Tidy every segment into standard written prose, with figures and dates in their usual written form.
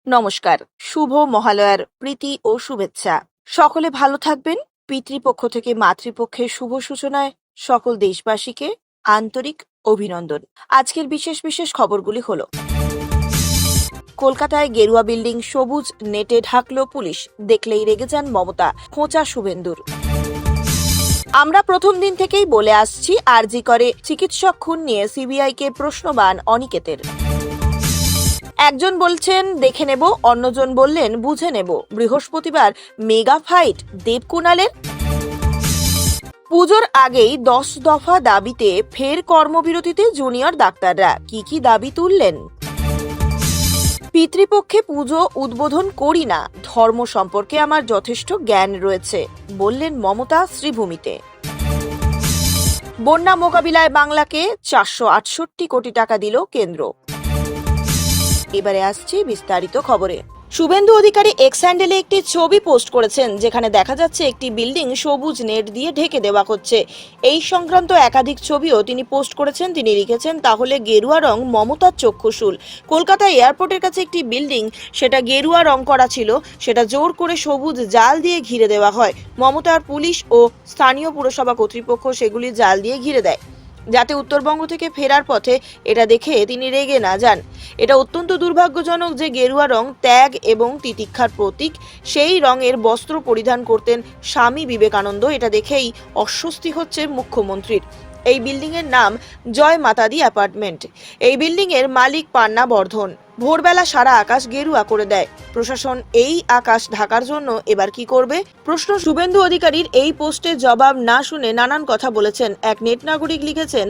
নমস্কার, শুভ মহালয়ার প্রীতি ও শুভেচ্ছা। সকলে ভালো থাকবেন। পিতৃপক্ষ থেকে মাতৃপক্ষের শুভ সূচনায় সকল দেশবাসীকে আন্তরিক অভিনন্দন। আজকের বিশেষ বিশেষ খবরগুলি হলো: কলকাতায় গেরুয়া বিল্ডিং সবুজ নেটে ঢাকল পুলিশ, দেখলেই রেগে যান মমতা, খোঁচা শুভেন্দুর। আমরা প্রথম দিন থেকেই বলে আসছি, আরজি করে চিকিৎসক খুন নিয়ে সিবিআইকে প্রশ্নবাণ অনিকেতের। একজন বলছেন দেখে নেব, অন্যজন বললেন বুঝে নেব। বৃহস্পতিবার মেগা ফাইট দেবকুণালের। পুজোর আগেই 10 দফা দাবিতে ফের কর্মবিরতিতে জুনিয়র ডাক্তাররা, কি কি দাবি তুললেন? পিতৃপক্ষে পুজো উদ্বোধন করি না, ধর্ম সম্পর্কে আমার যথেষ্ট জ্ঞান রয়েছে, বললেন মমতা শ্রীভূমিতে। বন্যা মোকাবিলায় বাংলাকে 468 কোটি টাকা দিল কেন্দ্র। এবারে আসছি বিস্তারিত খবরে। শুভেন্দু অধিকারী এক্স হ্যান্ডেলে একটি ছবি পোস্ট করেছেন, যেখানে দেখা যাচ্ছে একটি বিল্ডিং সবুজ নেট দিয়ে ঢেকে দেওয়া হচ্ছে। এই সংক্রান্ত একাধিক ছবিও তিনি পোস্ট করেছেন। তিনি লিখেছেন, তাহলে গেরুয়া রং মমতার চক্ষুশূল। কলকাতা এয়ারপোর্টের কাছে একটি বিল্ডিং, সেটা গেরুয়া রং করা ছিল, সেটা জোর করে সবুজ জাল দিয়ে ঘিরে দেওয়া হয়। মমতার পুলিশ ও স্থানীয় পুরসভা কর্তৃপক্ষ সেগুলি জাল দিয়ে ঘিরে দেয়, যাতে উত্তরবঙ্গ থেকে ফেরার পথে এটা দেখে তিনি রেগে না যান। এটা অত্যন্ত দুর্ভাগ্যজনক যে গেরুয়া রং ত্যাগ এবং তিতিক্ষার প্রতীক। সেই রঙের বস্ত্র পরিধান করতেন স্বামী বিবেকানন্দ। এটা দেখেই অস্বস্তি হচ্ছে মুখ্যমন্ত্রীর। এই বিল্ডিং এর নাম জয় মাতাদি অ্যাপার্টমেন্ট। এই বিল্ডিং এর মালিক পান্না বর্ধন। ভোরবেলা সারা আকাশ গেরুয়া করে দেয়। প্রশাসন এই আকাশ ঢাকার জন্য এবার কি করবে? প্রশ্ন। শুভেন্দু অধিকারীর এই পোস্টের জবাব না শুনে নানান কথা বলেছেন এক নেট নাগরিক। লিখেছেন,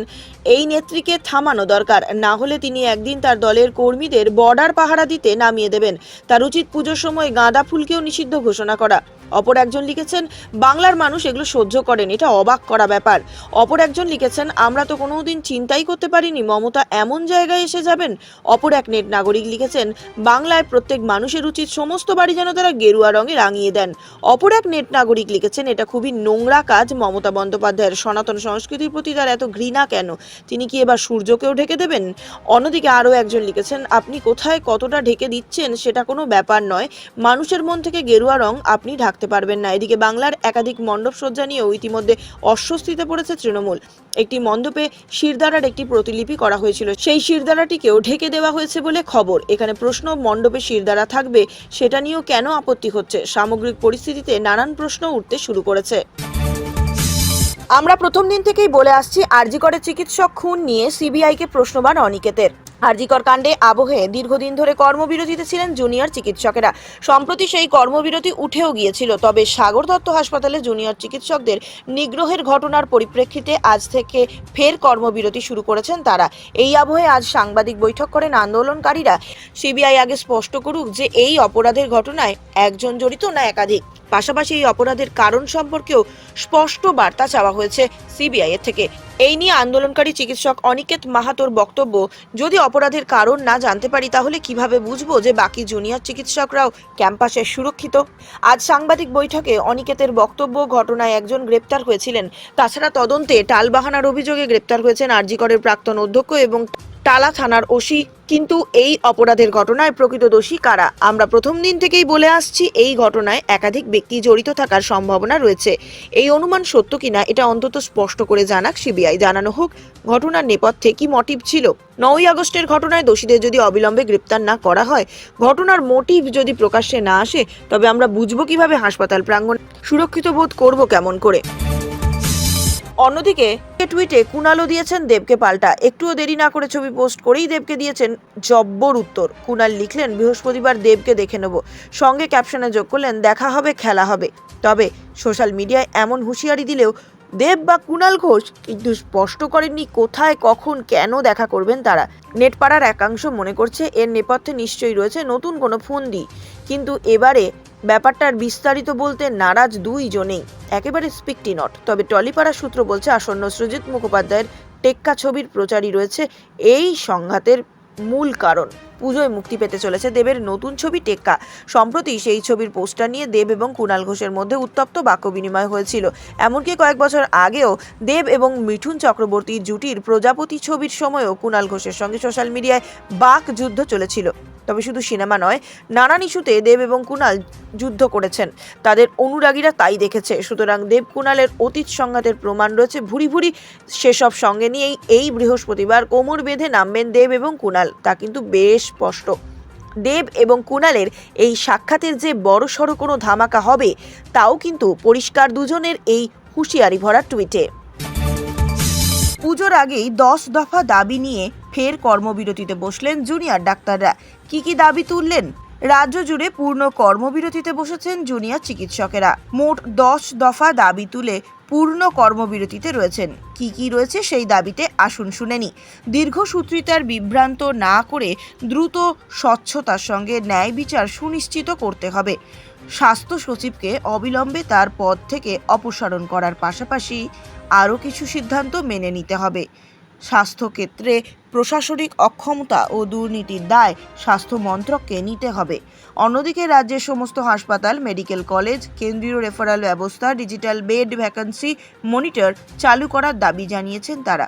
এই নেত্রীকে থামানো দরকার, না হলে তিনি একদিন তার দলের কর্মীদের বর্ডার পাহারা দিতে নামিয়ে দেবেন। তার উচিত পুজোর সময় গাঁদা ফুলকেও নিষিদ্ধ ঘোষণা করা। অপর একজন লিখেছেন, বাংলার মানুষ এগুলো সহ্য করেন, এটা অবাক করা ব্যাপার। অপর একজন লিখেছেন, আমরা তো কোনোদিন চিন্তাই করতে পারিনি মমতা এমন জায়গায় এসে যাবেন। অপর এক নেট নাগরিক লিখেছেন, বাংলায় প্রত্যেক মানুষের উচিত সমস্ত বাড়ি যেন তারা গেরুয়া রঙে রাঙিয়ে দেন। অপর এক নেট নাগরিক লিখেছেন, এটা খুবই নোংরা কাজ মমতা বন্দ্যোপাধ্যায়ের। সনাতন সংস্কৃতির প্রতি তার এত ঘৃণা কেন? তিনি কি এবার সূর্যকেও ঢেকে দেবেন? অন্যদিকে আরও একজন লিখেছেন, আপনি কোথায় কতটা ঢেকে দিচ্ছেন সেটা কোনো ব্যাপার নয়, মানুষের মন থেকে গেরুয়া রং আপনি ঢাকতে পারবেন না। এদিকে বাংলার একাধিক মণ্ডপ সজ্জা নিয়েও ইতিমধ্যে অস্বস্তিতে পড়েছে তৃণমূল। একটি মণ্ডপে শিরদাঁড়ার একটি প্রতিলিপি করা হয়েছিল, সেই শিরদাঁড়াটিকেও ঢেকে দেওয়া হয়েছে বলে খবর। এখানে প্রশ্ন, মণ্ডপে শিরদাঁড়া থাকবে সেটা নিয়েও কেন আপত্তি হচ্ছে? সামগ্রিক পরিস্থিতিতে নানান প্রশ্ন উঠতে শুরু করেছে। আমরা প্রথম দিন থেকেই বলে আসছি, আরজি করে চিকিৎসক খুন নিয়ে সিবিআইকে প্রশ্নবাণ অনিকেতের। আরজিকর কাণ্ডে আবহে দীর্ঘদিন ধরে কর্মবিরতিতে ছিলেন জুনিয়র চিকিৎসকেরা। সম্প্রতি সেই কর্মবিরতি উঠেও গিয়েছিল। তবে সাগর দত্ত হাসপাতালে জুনিয়র চিকিৎসকদের নিগ্রহের ঘটনার পরিপ্রেক্ষিতে আজ থেকে ফের কর্মবিরতি শুরু করেছেন তারা। এই আবহে আজ সাংবাদিক বৈঠক করেন আন্দোলনকারীরা। সিবিআই আগে স্পষ্ট করুক যে এই অপরাধের ঘটনায় একজন জড়িত না একাধিক। পাশাপাশি এই অপরাধের কারণ সম্পর্কেও স্পষ্ট বার্তা চাওয়া হয়েছে সিবিআই এর থেকে। এই নিয়ে আন্দোলনকারী চিকিৎসক অনিকেত মাহাতোর বক্তব্য, যদি অপরাধের কারণ না জানতে পারি তাহলে কিভাবে বুঝবো যে বাকি জুনিয়র চিকিৎসকরাও ক্যাম্পাসে সুরক্ষিত? আজ সাংবাদিক বৈঠকে অনিকেতের বক্তব্য, ঘটনায় একজন গ্রেপ্তার হয়েছিলেন। তাছাড়া তদন্তে টালবাহানার অভিযোগে গ্রেপ্তার হয়েছেন আরজি করের প্রাক্তন অধ্যক্ষ এবং টালা থানার ওসি। কিন্তু এই অপরাধের ঘটনায় প্রকৃত দোষী কারা? আমরা প্রথম দিন থেকেই বলে আসছি, এই ঘটনায় একাধিক ব্যক্তি জড়িত থাকার সম্ভাবনা রয়েছে। এই অনুমান সত্য কিনা এটা অন্তত স্পষ্ট করে জানাক সিবিআই। জানানো হোক ঘটনার নেপথ্যে কি মোটিভ ছিল। 9ই আগস্টের ঘটনায় দোষীদের যদি অবিলম্বে গ্রেপ্তার না করা হয়, ঘটনার মোটিভ যদি প্রকাশ্যে না আসে, তবে আমরা বুঝবো কিভাবে? হাসপাতাল প্রাঙ্গণ সুরক্ষিত বোধ করব কেমন করে? অন্যদিকে টুইটে কুণালও দিয়েছেন দেবকে পাল্টা। একটুও দেরি না করে ছবি পোস্ট করেই দেবকে দিয়েছেন জব্বর উত্তর। কুণাল লিখলেন, বৃহস্পতিবার দেবকে দেখে নেব। সঙ্গে ক্যাপশনে যোগ করলেন, দেখা হবে খেলা হবে। তবে সোশ্যাল মিডিয়ায় এমন হুঁশিয়ারি দিলেও দেব বা কুণাল ঘোষ কিন্তু স্পষ্ট করেননি কোথায়, কখন, কেন দেখা করবেন তারা। নেটপাড়ার একাংশ মনে করছে এর নেপথ্যে নিশ্চয়ই রয়েছে নতুন কোনো ফন্দি। কিন্তু এবারে ব্যাপারটার বিস্তারিত বলতে নারাজ দুইজনেই, একেবারে স্পিকটি নট। তবে টলিপাড়া সূত্র বলছে, আসন্ন সৃজিত মুখোপাধ্যায়ের টেক্কা ছবির প্রচারই রয়েছে এই সংঘাতের মূল কারণ। পুজোয় মুক্তি পেতে চলেছে দেবের নতুন ছবি টেক্কা। সম্প্রতি সেই ছবির পোস্টার নিয়ে দেব এবং কুণাল ঘোষের মধ্যে উত্তপ্ত বাক্য বিনিময় হয়েছিল। এমনকি কয়েক বছর আগেও দেব এবং মিঠুন চক্রবর্তীর জুটির প্রজাপতি ছবির সময়ও কুণাল ঘোষের সঙ্গে সোশ্যাল মিডিয়ায় বাক যুদ্ধ চলেছিল। তবে শুধু সিনেমা নয়, নানান ইস্যুতে দেব এবং কুণাল যুদ্ধ করেছেন, তাদের অনুরাগীরা তাই দেখেছে। সুতরাং দেব কুণালের অতীত সংঘাতের প্রমাণ রয়েছে ভুরি ভুরি। সেসব সঙ্গে নিয়েই এই বৃহস্পতিবার কোমর বেঁধে নামবেন দেব এবং কুণাল, তা কিন্তু বেশ স্পষ্ট। দেব এবং কুণালের এই সাক্ষাতের যে বড়সড় কোনো ধামাকা হবে তাও কিন্তু পরিষ্কার দুজনের এই হুঁশিয়ারি ভরা টুইটে। পুজোর আগেই 10 দফা দাবি নিয়ে ফের কর্মবিরতিতে বসলেন জুনিয়র ডাক্তাররা। কি দাবি তুললেন? রাজ্য জুড়ে পূর্ণ কর্মবিরতিতে বসেছেন জুনিয়র চিকিৎসকেরা। মোট 10 দফা দাবি তুলে পূর্ণ কর্মবিরতিতে রয়েছেন। কি রয়েছে সেই দাবিতে আসুন শুনে নি। দীর্ঘসূত্রিতার বিভ্রান্ত না করে দ্রুত স্বচ্ছতার সঙ্গে ন্যায় বিচার সুনিশ্চিত করতে হবে। স্বাস্থ্য সচিবকে অবিলম্বে তার পদ থেকে অপসারণ করার পাশাপাশি আরও কিছু সিদ্ধান্ত মেনে নিতে হবে। স্বাস্থ্যক্ষেত্রে প্রশাসনিক অক্ষমতা ও দুর্নীতির দায় স্বাস্থ্য মন্ত্রককে নিতে হবে। অন্যদিকে রাজ্যের সমস্ত হাসপাতাল, মেডিকেল কলেজ, কেন্দ্রীয় রেফারেল ব্যবস্থা, ডিজিটাল বেড ভ্যাকেন্সি মনিটর চালু করার দাবি জানিয়েছেন তারা।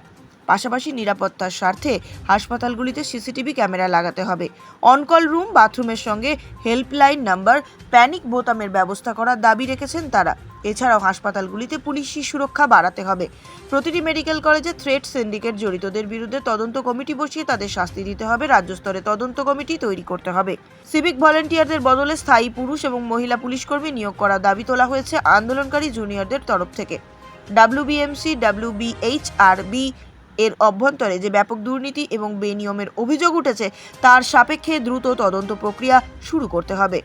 পাশাপাশি নিরাপত্তার স্বার্থে হাসপাতালগুলিতে সিসিটিভি ক্যামেরা লাগাতে হবে। অনকল রুম, বাথরুমের সঙ্গে হেল্পলাইন নাম্বার, প্যানিক বোতামের ব্যবস্থা করার দাবি রেখেছেন তারা। এছাড়াও হাসপাতালগুলিতে পুলিশি সুরক্ষা বাড়াতে হবে। প্রতিটি মেডিকেল কলেজে থ্রেট সিন্ডিকেট জড়িতদের বিরুদ্ধে তদন্ত কমিটি বসিয়ে তাদের শাস্তি দিতে হবে। রাজ্য স্তরে তদন্ত কমিটি তৈরি করতে হবে। সিভিক ভলেন্টিয়ারদের বদলে স্থায়ী পুরুষ এবং মহিলা পুলিশকর্মী নিয়োগ করার দাবি তোলা হয়েছে আন্দোলনকারী জুনিয়রদের তরফ থেকে। WBMC, WBHRB এর অভ্যন্তরে যে ব্যাপক দুর্নীতি এবং বেনিয়মের অভিযোগ উঠেছে তার সাপেক্ষে দ্রুত তদন্ত প্রক্রিয়া শুরু করতে হবে।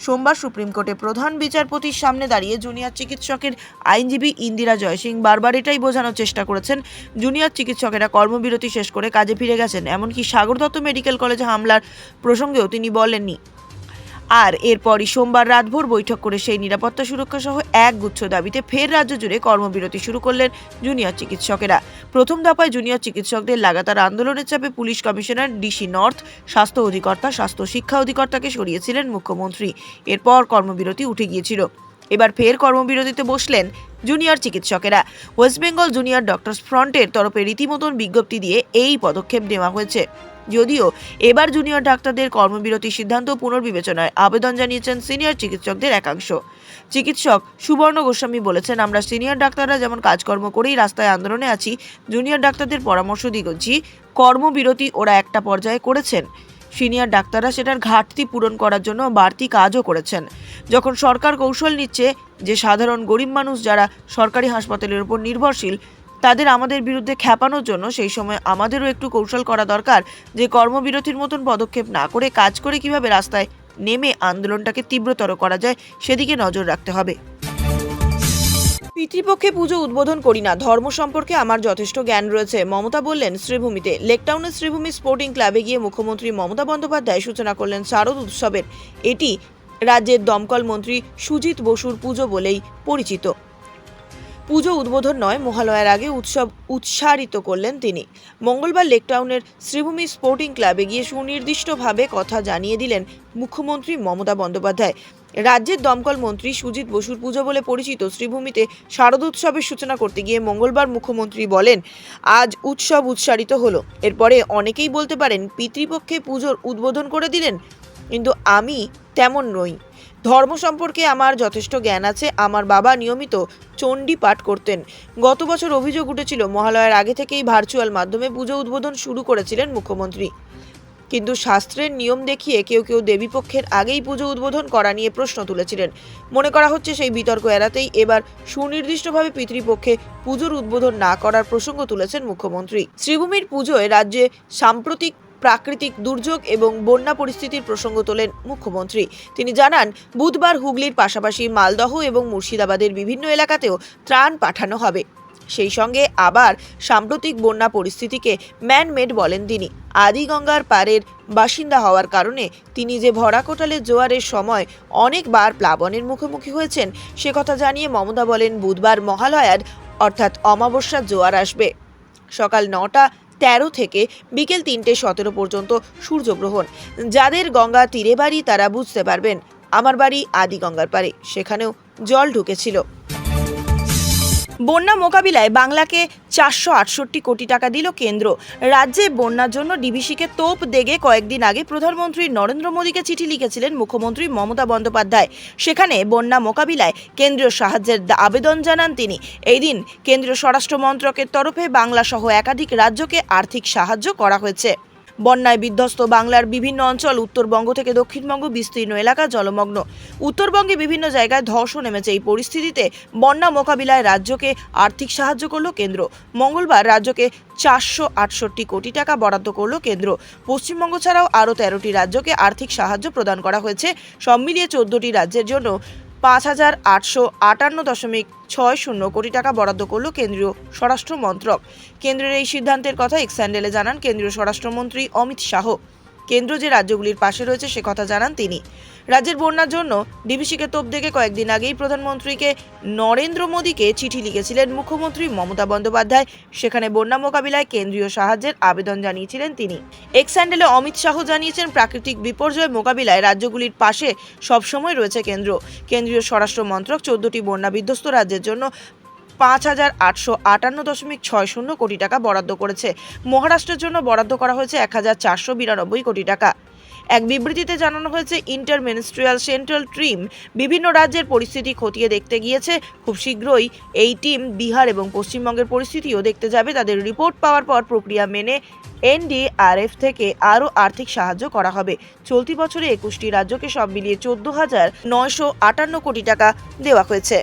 সোমবার সুপ্রিম কোর্টে প্রধান বিচারপতির সামনে দাঁড়িয়ে জুনিয়র চিকিৎসকের আইনজীবী ইন্দিরা জয়সিং বারবার এটাই বোঝানোর চেষ্টা করেছেন জুনিয়র চিকিৎসকেরা কর্মবিরতি শেষ করে কাজে ফিরে গেছেন। এমনকি সাগর দত্ত মেডিকেল কলেজে হামলার প্রসঙ্গেও তিনি বলেননি। আর এরপরই সোমবার রাতভর বৈঠক করে সেই নিরাপত্তা সুরক্ষা সহ একগুচ্ছ দাবিতে ফের রাজ্য জুড়ে কর্মবিরতি শুরু করলেন জুনিয়র চিকিৎসকেরা। প্রথম দফায় জুনিয়র চিকিৎসকদের লাগাতার আন্দোলনের চাপে পুলিশ কমিশনার, ডিসি নর্থ, স্বাস্থ্য অধিকর্তা, স্বাস্থ্য শিক্ষা অধিকর্তাকে সরিয়েছিলেন মুখ্যমন্ত্রী। এরপর কর্মবিরতি উঠে গিয়েছিল। এবার ফের কর্মবিরতিতে বসলেন জুনিয়র চিকিৎসকেরা। ওয়েস্ট বেঙ্গল জুনিয়র ডক্টরস ফ্রন্টের তরফে রীতিমতন বিজ্ঞপ্তি দিয়ে এই পদক্ষেপ নেওয়া হয়েছে। যদিও এবার জুনিয়র ডাক্তারদের কর্মবিরতির সিদ্ধান্ত পুনর্বিবেচনায় আবেদন জানিয়েছেন সিনিয়র চিকিৎসকদের একাংশ। চিকিৎসক সুবর্ণ গোস্বামী বলেছেন, আমরা সিনিয়র ডাক্তাররা যেমন কাজকর্ম করেই রাস্তায় আন্দোলনে আছি, জুনিয়র ডাক্তারদের পরামর্শ দিচ্ছি। কর্মবিরতি ওরা একটা পর্যায়ে করেছেন, সিনিয়র ডাক্তাররা সেটার ঘাটতি পূরণ করার জন্য বাড়তি কাজও করেছেন। যখন সরকার কৌশল নিচ্ছে যে সাধারণ গরিব মানুষ যারা সরকারি হাসপাতালের উপর নির্ভরশীল তাদের আমাদের বিরুদ্ধে খ্যাপানোর জন্য, সেই সময় আমাদেরও একটু কৌশল করা দরকার যে কর্মবিরতির মতন পদক্ষেপ না করে কাজ করে কিভাবে রাস্তায় নেমে আন্দোলনটাকে তীব্রতর করা যায় সেদিকে নজর রাখতে হবে। পিতৃপক্ষে পুজো উদ্বোধন করি না, ধর্ম সম্পর্কে আমার যথেষ্ট জ্ঞান রয়েছে, মমতা বললেন শ্রীভূমিতে। লেকটাউনের শ্রীভূমি স্পোর্টিং ক্লাবে গিয়ে মুখ্যমন্ত্রী মমতা বন্দ্যোপাধ্যায় সূচনা করলেন শারদ উৎসবের। এটি রাজ্যের দমকল মন্ত্রী সুজিত বসুর পুজো বলেই পরিচিত। পুজো উদ্বোধন নয়, মহালয়ার আগে উৎসব উৎসারিত করলেন তিনি। মঙ্গলবার লেকটাউনের শ্রীভূমি স্পোর্টিং ক্লাবে গিয়ে সুনির্দিষ্টভাবে কথা জানিয়ে দিলেন মুখ্যমন্ত্রী মমতা বন্দ্যোপাধ্যায়। রাজ্যের দমকল মন্ত্রী সুজিত বসুর পুজো বলে পরিচিত শ্রীভূমিতে শারদ উৎসবের সূচনা করতে গিয়ে মঙ্গলবার মুখ্যমন্ত্রী বলেন, আজ উৎসব উৎসারিত হলো। এরপরে অনেকেই বলতে পারেন পিতৃপক্ষে পুজোর উদ্বোধন করে দিলেন, কিন্তু আমি তেমন নই। ধর্ম সম্পর্কে আমার যথেষ্ট জ্ঞান আছে। আমার বাবা নিয়মিত চণ্ডী পাঠ করতেন। গত বছর অভিযোগ উঠেছিল মহালয়ার আগে থেকেই ভার্চুয়াল মাধ্যমে পুজো উদ্বোধন শুরু করেছিলেন মুখ্যমন্ত্রী, কিন্তু শাস্ত্রের নিয়ম দেখিয়ে কেউ দেবীপক্ষের আগেই পুজো উদ্বোধন করা নিয়ে প্রশ্ন তুলেছিলেন। মনে করা হচ্ছে সেই বিতর্ক এড়াতেই এবার সুনির্দিষ্টভাবে পিতৃপক্ষে পুজোর উদ্বোধন না করার প্রসঙ্গ তুলেছেন মুখ্যমন্ত্রী। শ্রীভূমির পুজোয় রাজ্যে সাম্প্রতিক প্রাকৃতিক দুর্যোগ এবং বন্যা পরিস্থিতির প্রসঙ্গ তোলেন মুখ্যমন্ত্রী। তিনি জানান, বুধবার হুগলির পাশাপাশি মালদহ এবং মুর্শিদাবাদের বিভিন্ন এলাকাতেও ত্রাণ পাঠানো হবে। সেই সঙ্গে আবার সাম্প্রতিক বন্যা পরিস্থিতিকে ম্যানমেড বলেন তিনি। আদিগঙ্গার পাড়ের বাসিন্দা হওয়ার কারণে তিনি যে ভরা কোটালের জোয়ারের সময় অনেকবার প্লাবনের মুখোমুখি হয়েছেন সে কথা জানিয়ে মমতা বলেন, বুধবার মহালয়ার অর্থাৎ অমাবস্যার জোয়ার আসবে। সকাল 9:13 থেকে বিকেল 3:17 পর্যন্ত সূর্যগ্রহণ। যাদের গঙ্গা তীরে বাড়ি তারা বুঝতে পারবেন। আমার বাড়ি আদিগঙ্গার পাড়ে, সেখানেও জল ঢুকেছিল। বন্যা মোকাবিলায় বাংলাকে 468 কোটি টাকা দিল কেন্দ্র। রাজ্যে বন্যার জন্য ডিভিসিকে তোপ দেগে কয়েকদিন আগে প্রধানমন্ত্রী নরেন্দ্র মোদীকে চিঠি লিখেছিলেন মুখ্যমন্ত্রী মমতা বন্দ্যোপাধ্যায়। সেখানে বন্যা মোকাবিলায় কেন্দ্রীয় সাহায্যের আবেদন জানান তিনি। এই দিন কেন্দ্রীয় স্বরাষ্ট্র মন্ত্রকের তরফে বাংলা সহ একাধিক রাজ্যকে আর্থিক সাহায্য করা হয়েছে। বন্যায় বিধ্বস্ত বাংলার বিভিন্ন অঞ্চল, উত্তরবঙ্গ থেকে দক্ষিণবঙ্গ বিস্তীর্ণ এলাকা জলমগ্ন। উত্তরবঙ্গে বিভিন্ন জায়গায় ধসও নেমেছে। এই পরিস্থিতিতে বন্যা মোকাবিলায় রাজ্যকে আর্থিক সাহায্য করল কেন্দ্র। মঙ্গলবার রাজ্যকে 468 কোটি টাকা বরাদ্দ করল কেন্দ্র। পশ্চিমবঙ্গ ছাড়াও আরও 13টি রাজ্যকে আর্থিক সাহায্য প্রদান করা হয়েছে। সব মিলিয়ে 14টি রাজ্যের জন্য 5,858.60 কোটি টাকা বরাদ্দ করল কেন্দ্রীয় স্বরাষ্ট্র মন্ত্রক। কেন্দ্রের এই সিদ্ধান্তের কথা এক্স হ্যান্ডেলে জানান কেন্দ্রীয় স্বরাষ্ট্রমন্ত্রী অমিত শাহ। কেন্দ্র যে রাজ্যগুলির পাশে রয়েছে সে কথা জানান তিনি। রাজ্যের বন্যার জন্য ডিভিসিকে তোপ দেখে কয়েকদিন আগেই প্রধানমন্ত্রীকে নরেন্দ্র মোদীকে চিঠি লিখেছিলেন মুখ্যমন্ত্রী মমতা বন্দ্যোপাধ্যায়। সেখানে বন্যা মোকাবিলায় কেন্দ্রীয় সাহায্যের আবেদন জানিয়েছিলেন তিনি। এক্স হ্যান্ডেলে অমিত শাহ জানিয়েছেন, প্রাকৃতিক বিপর্যয় মোকাবিলায় রাজ্যগুলির পাশে সবসময় রয়েছে কেন্দ্র। কেন্দ্রীয় স্বরাষ্ট্র মন্ত্রক 14টি বন্যা বিধ্বস্ত রাজ্যের জন্য 5,858.60 কোটি টাকা বরাদ্দ করেছে। মহারাষ্ট্রের জন্য বরাদ্দ করা হয়েছে 1,492 কোটি টাকা। এক বিবৃতিতে জানানো হয়েছে, ইন্টার মিনিস্ট্রিয়াল সেন্ট্রাল টিম বিভিন্ন রাজ্যের পরিস্থিতি খতিয়ে দেখতে গিয়েছে। খুব শীঘ্রই এই টিম বিহার এবং পশ্চিমবঙ্গের পরিস্থিতিও দেখতে যাবে। তাদের রিপোর্ট পাওয়ার পর প্রক্রিয়া মেনে এনডিআরএফ থেকে আরও আর্থিক সাহায্য করা হবে। চলতি বছরে 21টি রাজ্যকে সব মিলিয়ে 14,958 কোটি টাকা দেওয়া হয়েছে।